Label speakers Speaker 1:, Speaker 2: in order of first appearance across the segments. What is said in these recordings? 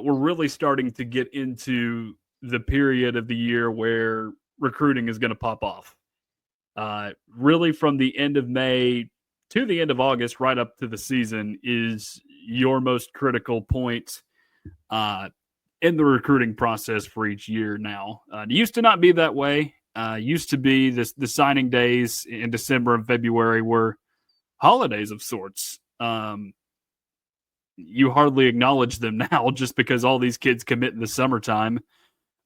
Speaker 1: we're really starting to get into the period of the year where recruiting is going to pop off. Really, from the end of May to the end of August, right up to the season, is your most critical point uh, in the recruiting process for each year now. It used to not be that way. Used to be the signing days in December and February were holidays of sorts. You hardly acknowledge them now just because all these kids commit in the summertime.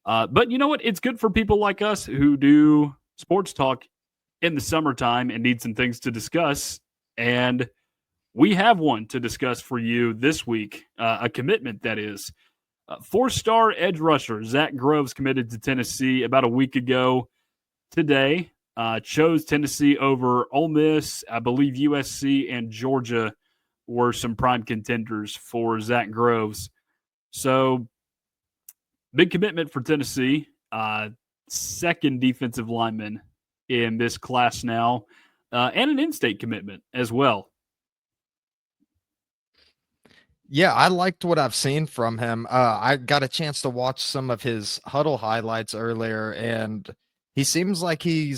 Speaker 1: But you know what? It's good for people like us who do sports talk in the summertime and need some things to discuss. And we have one to discuss for you this week, a commitment that is. Four-star edge rusher Zach Groves committed to Tennessee about a week ago today. Chose Tennessee over Ole Miss. I believe USC and Georgia were some prime contenders for Zach Groves. So, big commitment for Tennessee. Second defensive lineman in this class now, and an in-state commitment as well.
Speaker 2: Yeah, I liked what I've seen from him. I got a chance to watch some of his huddle highlights earlier, and he seems like he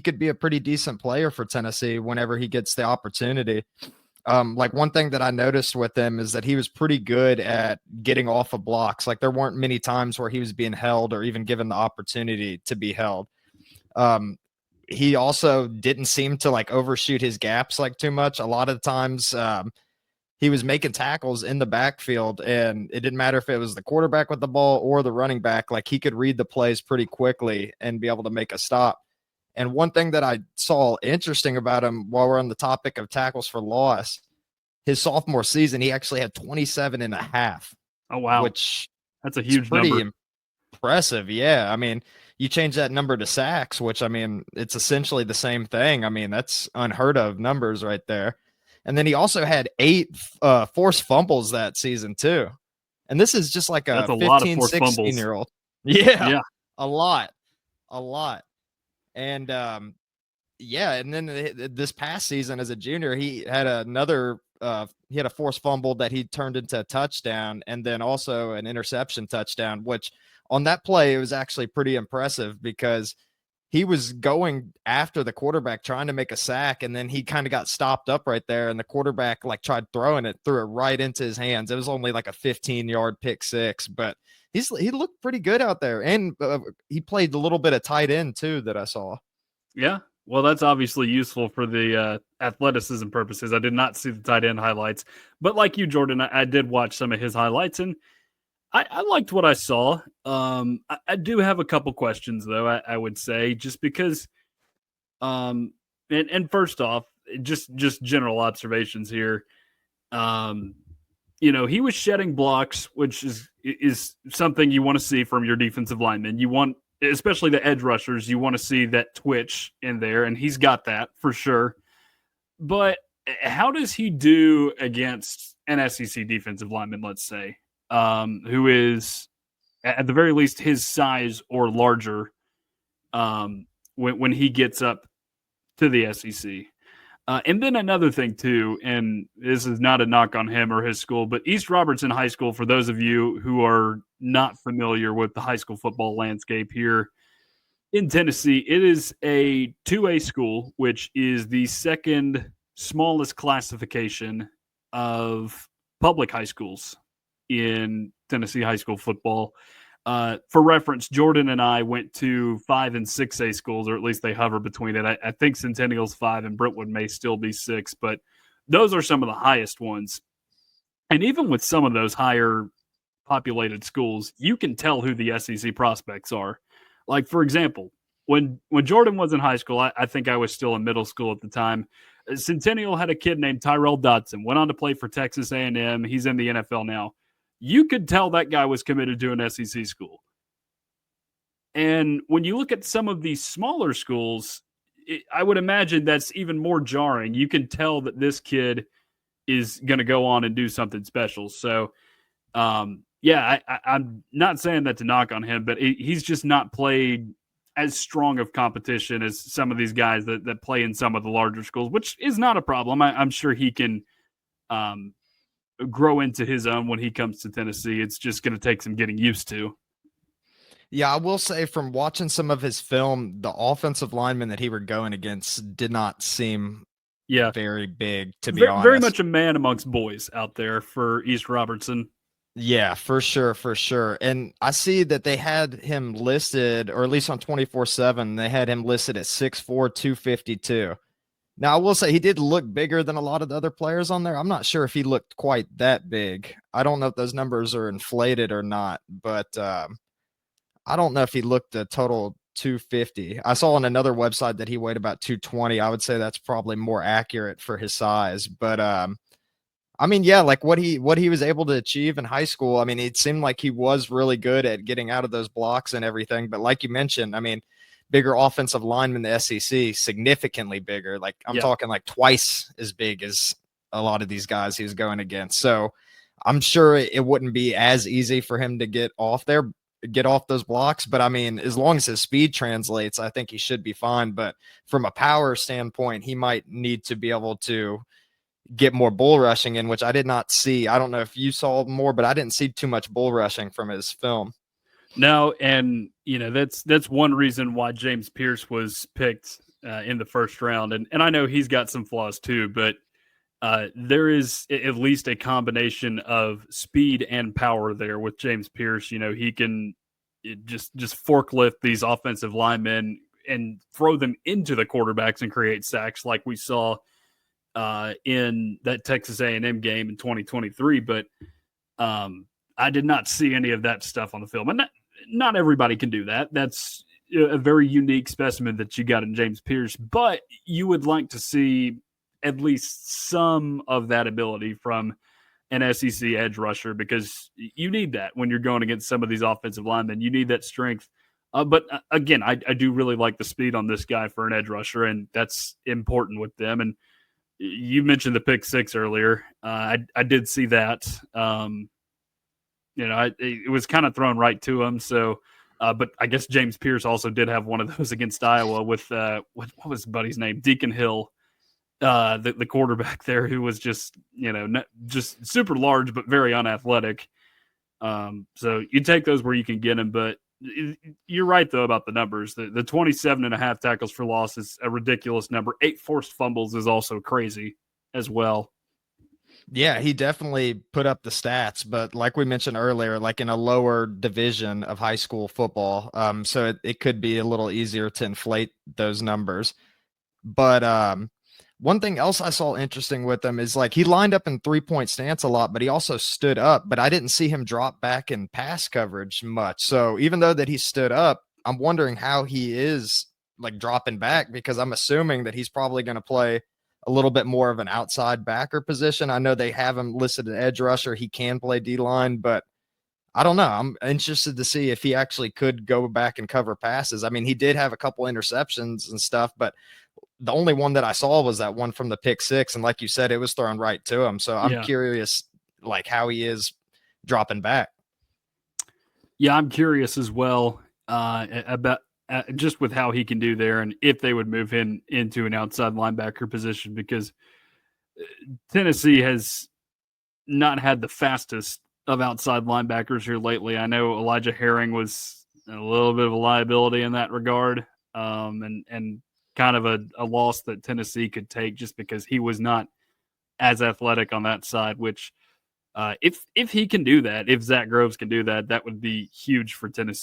Speaker 2: could be a pretty decent player for Tennessee whenever he gets the opportunity. Like one thing that I noticed with him is that he was pretty good at getting off of blocks. Like there weren't many times where he was being held or even given the opportunity to be held. He also didn't seem to like overshoot his gaps like too much. A lot of times, he was making tackles in the backfield, and it didn't matter if it was the quarterback with the ball or the running back. Like he could read the plays pretty quickly and be able to make a stop. And one thing that I saw interesting about him while we're on the topic of tackles for loss, his sophomore season, he actually had 27 and a half.
Speaker 1: Oh, wow.
Speaker 2: Which
Speaker 1: that's a huge
Speaker 2: pretty
Speaker 1: number.
Speaker 2: Impressive. Yeah. I mean, you change that number to sacks, which I mean, it's essentially the same thing. I mean, that's unheard of numbers right there. And then he also had 8 forced fumbles that season too. And this is just like
Speaker 1: That's
Speaker 2: a
Speaker 1: a lot of
Speaker 2: 15,
Speaker 1: forced
Speaker 2: 16-year-old.
Speaker 1: Yeah.
Speaker 2: A lot. And yeah, and then this past season as a junior, he had he had a forced fumble that he turned into a touchdown, and then also an interception touchdown, which on that play, it was actually pretty impressive because he was going after the quarterback trying to make a sack, and then he kind of got stopped up right there, and the quarterback like tried throwing it, threw it right into his hands. It was only like a 15-yard pick six, but he looked pretty good out there, and he played a little bit of tight end too that I saw.
Speaker 1: Yeah. Well, that's obviously useful for the athleticism purposes. I did not see the tight end highlights, but like you, Jordan, I did watch some of his highlights, and I liked what I saw. I do have a couple questions, though, I would say, just because, and first off, just general observations here. He was shedding blocks, which is something you want to see from your defensive linemen. You want, especially the edge rushers, you want to see that twitch in there, and he's got that for sure. But how does he do against an SEC defensive lineman, let's say, who is at the very least his size or larger when he gets up to the SEC? And then another thing, too, and this is not a knock on him or his school, but East Robertson High School, for those of you who are not familiar with the high school football landscape here in Tennessee, it is a 2A school, which is the second smallest classification of public high schools in Tennessee high school football. For reference, Jordan and I went to 5 and 6A schools, or at least they hover between it. I think Centennial's 5 and Brentwood may still be 6, but those are some of the highest ones. And even with some of those higher populated schools, you can tell who the SEC prospects are. Like, for example, when Jordan was in high school, I think I was still in middle school at the time. Centennial had a kid named Tyrell Dodson, went on to play for Texas A&M. He's in the NFL now. You could tell that guy was committed to an SEC school. And when you look at some of these smaller schools, I would imagine that's even more jarring. You can tell that this kid is going to go on and do something special. So, yeah, I'm not saying that to knock on him, but he's just not played as strong of competition as some of these guys that play in some of the larger schools, which is not a problem. I'm sure he can grow into his own when he comes to Tennessee. It's just going to take some getting used to.
Speaker 2: Yeah, I will say from watching some of his film, the offensive linemen that he were going against did not seem
Speaker 1: Yeah,
Speaker 2: very big, to be
Speaker 1: very
Speaker 2: honest.
Speaker 1: much a man amongst boys out there for East Robertson.
Speaker 2: Yeah, for sure, for sure. And I see that they had him listed, or at least on 24/7, they had him listed at 6'4", 252. Now, I will say he did look bigger than a lot of the other players on there. I'm not sure if he looked quite that big. I don't know if those numbers are inflated or not, but I don't know if he looked a total 250. I saw on another website that he weighed about 220. I would say that's probably more accurate for his size. But I mean, yeah, like what he was able to achieve in high school. I mean, it seemed like he was really good at getting out of those blocks and everything. But like you mentioned, I mean, bigger offensive lineman in the SEC, significantly bigger. Like I'm
Speaker 1: Yeah.
Speaker 2: talking like twice as big as a lot of these guys he was going against. So I'm sure it wouldn't be as easy for him to get off those blocks. But I mean, as long as his speed translates, I think he should be fine. But from a power standpoint, he might need to be able to get more bull rushing in, which I did not see. I don't know if you saw more, but I didn't see too much bull rushing from his film.
Speaker 1: No, and that's one reason why James Pierce was picked in the first round, and I know he's got some flaws too, but there is at least a combination of speed and power there with James Pierce. He can just forklift these offensive linemen and throw them into the quarterbacks and create sacks like we saw in that Texas A&M game in 2023. But I did not see any of that stuff on the film, and not everybody can do that. That's a very unique specimen that you got in James Pierce, but you would like to see at least some of that ability from an SEC edge rusher, because you need that when you're going against some of these offensive linemen. You need that strength. But again, I do really like the speed on this guy for an edge rusher, and that's important with them. And you mentioned the pick six earlier. I did see that. It was kind of thrown right to him. So, but I guess James Pierce also did have one of those against Iowa with what was buddy's name? Deacon Hill, the quarterback there, who was just just super large but very unathletic. So you take those where you can get them, but you're right though about the numbers. The 27.5 tackles for loss is a ridiculous number. 8 forced fumbles is also crazy as well.
Speaker 2: Yeah, he definitely put up the stats, but like we mentioned earlier, like in a lower division of high school football, so it could be a little easier to inflate those numbers. But one thing else I saw interesting with him is like he lined up in 3-point stance a lot, but he also stood up. But I didn't see him drop back in pass coverage much. So even though that he stood up, I'm wondering how he is like dropping back, because I'm assuming that he's probably going to play a little bit more of an outside backer position. I know they have him listed as edge rusher. He can play D line, but I don't know. I'm interested to see if he actually could go back and cover passes. I mean, he did have a couple interceptions and stuff, but the only one that I saw was that one from the pick six. And like you said, it was thrown right to him. So I'm
Speaker 1: Yeah.
Speaker 2: curious, like how he is dropping back.
Speaker 1: Yeah, I'm curious as well about just with how he can do there, and if they would move him into an outside linebacker position, because Tennessee has not had the fastest of outside linebackers here lately. I know Elijah Herring was a little bit of a liability in that regard, and kind of a loss that Tennessee could take just because he was not as athletic on that side. Which, if he can do that, if Zach Groves can do that, that would be huge for Tennessee.